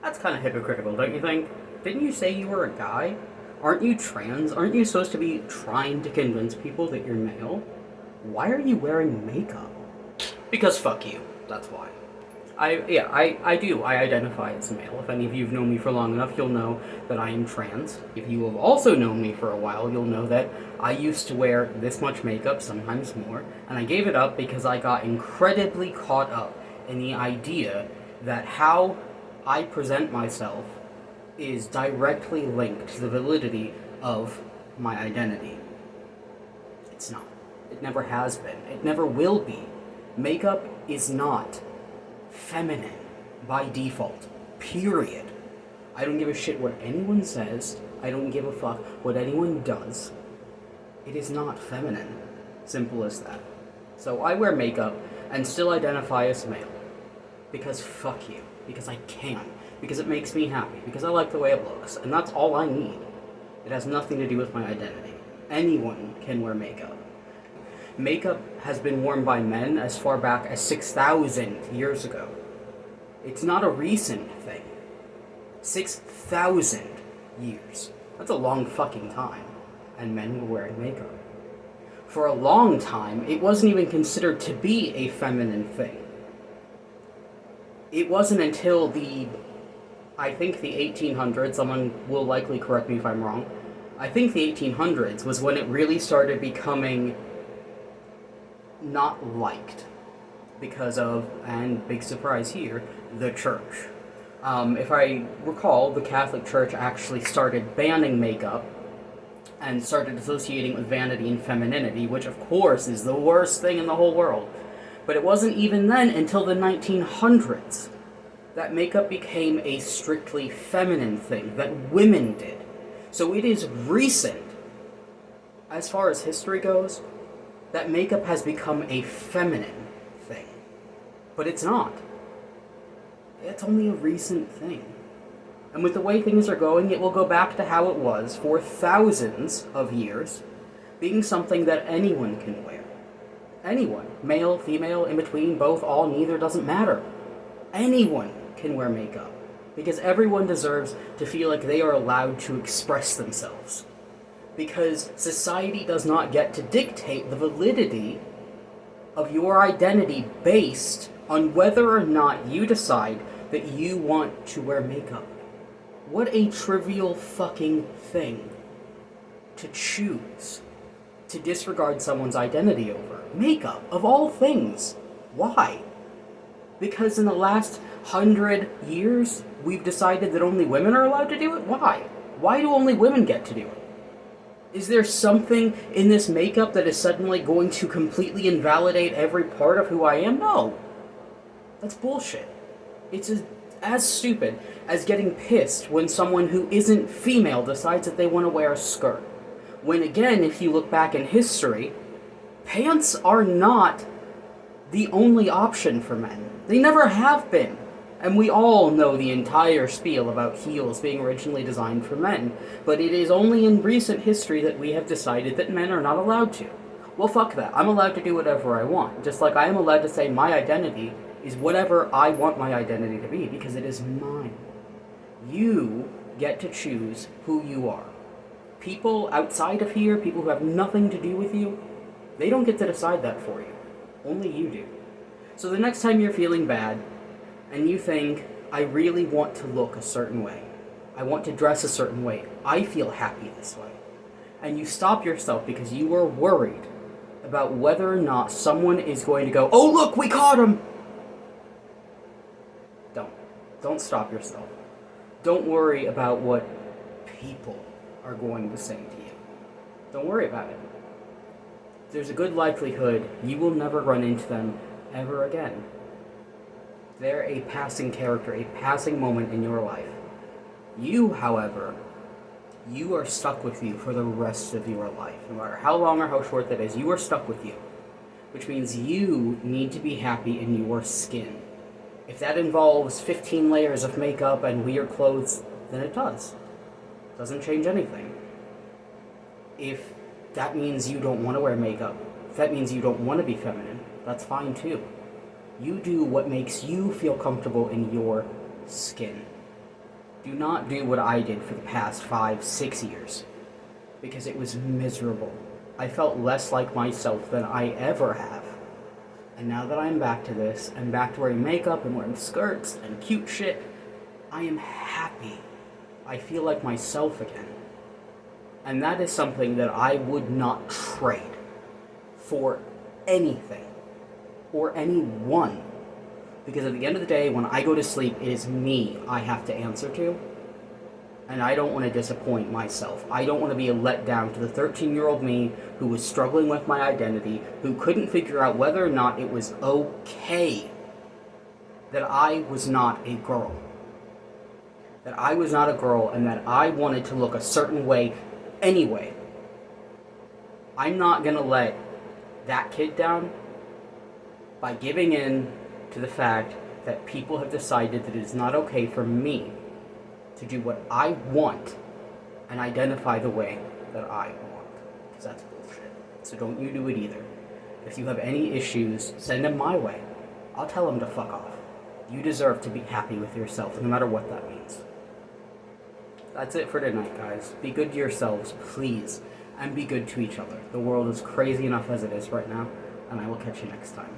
That's kind of hypocritical, don't you think? Didn't you say you were a guy? Aren't you trans? Aren't you supposed to be trying to convince people that you're male? Why are you wearing makeup? Because fuck you. That's why. I do. I identify as male. If any of you have known me for long enough, you'll know that I am trans. If you have also known me for a while, you'll know that I used to wear this much makeup, sometimes more, and I gave it up because I got incredibly caught up in the idea that how I present myself is directly linked to the validity of my identity. It's not. It never has been. It never will be. Makeup is not feminine by default. Period. I don't give a shit what anyone says. I don't give a fuck what anyone does. It is not feminine. Simple as that. So I wear makeup and still identify as male. Because fuck you. Because I can. Because it makes me happy. Because I like the way it looks. And that's all I need. It has nothing to do with my identity. Anyone can wear makeup. Makeup has been worn by men as far back as 6,000 years ago. It's not a recent thing. 6,000 years. That's a long fucking time. And men were wearing makeup. For a long time, it wasn't even considered to be a feminine thing. It wasn't until I think the 1800s, someone will likely correct me if I'm wrong, I think the 1800s was when it really started becoming not liked because of, and big surprise here, the church. If I recall, the Catholic Church actually started banning makeup and started associating with vanity and femininity, which of course is the worst thing in the whole world. But it wasn't even then until the 1900s that makeup became a strictly feminine thing that women did. So it is recent, as far as history goes, that makeup has become a feminine thing. But it's not. It's only a recent thing. And with the way things are going, it will go back to how it was for thousands of years, being something that anyone can wear. Anyone. Male, female, in between, both, all, neither, doesn't matter. Anyone can wear makeup. Because everyone deserves to feel like they are allowed to express themselves. Because society does not get to dictate the validity of your identity based on whether or not you decide that you want to wear makeup. What a trivial fucking thing to choose to disregard someone's identity over. Makeup, of all things. Why? Because in the last 100 years, we've decided that only women are allowed to do it? Why? Why do only women get to do it? Is there something in this makeup that is suddenly going to completely invalidate every part of who I am? No. That's bullshit. It's as stupid as getting pissed when someone who isn't female decides that they want to wear a skirt. When again, if you look back in history, pants are not the only option for men. They never have been. And we all know the entire spiel about heels being originally designed for men, but it is only in recent history that we have decided that men are not allowed to. Well, fuck that. I'm allowed to do whatever I want, just like I am allowed to say my identity is whatever I want my identity to be, because it is mine. You get to choose who you are. People outside of here, people who have nothing to do with you, they don't get to decide that for you. Only you do. So the next time you're feeling bad, and you think, I really want to look a certain way, I want to dress a certain way, I feel happy this way, and you stop yourself because you are worried about whether or not someone is going to go, oh look, we caught him! Don't stop yourself. Don't worry about what people are going to say to you. Don't worry about it. There's a good likelihood you will never run into them ever again. They're a passing character, a passing moment in your life. You, however, you are stuck with you for the rest of your life. No matter how long or how short that is, you are stuck with you. Which means you need to be happy in your skin. If that involves 15 layers of makeup and weird clothes, then it does. It doesn't change anything. If that means you don't want to wear makeup, if that means you don't want to be feminine, that's fine too. You do what makes you feel comfortable in your skin. Do not do what I did for the past 5, 6 years. Because it was miserable. I felt less like myself than I ever have. And now that I'm back to this, and back to wearing makeup and wearing skirts and cute shit, I am happy. I feel like myself again. And that is something that I would not trade for anything or anyone. Because at the end of the day, when I go to sleep, it is me I have to answer to. And I don't want to disappoint myself. I don't want to be a letdown to the 13-year-old me who was struggling with my identity, who couldn't figure out whether or not it was okay that I was not a girl. That I was not a girl and that I wanted to look a certain way anyway. I'm not going to let that kid down by giving in to the fact that people have decided that it is not okay for me to do what I want and identify the way that I want. Because that's bullshit. So don't you do it either. If you have any issues, send them my way. I'll tell them to fuck off. You deserve to be happy with yourself, no matter what that means. That's it for tonight, guys. Be good to yourselves, please. And be good to each other. The world is crazy enough as it is right now, and I will catch you next time.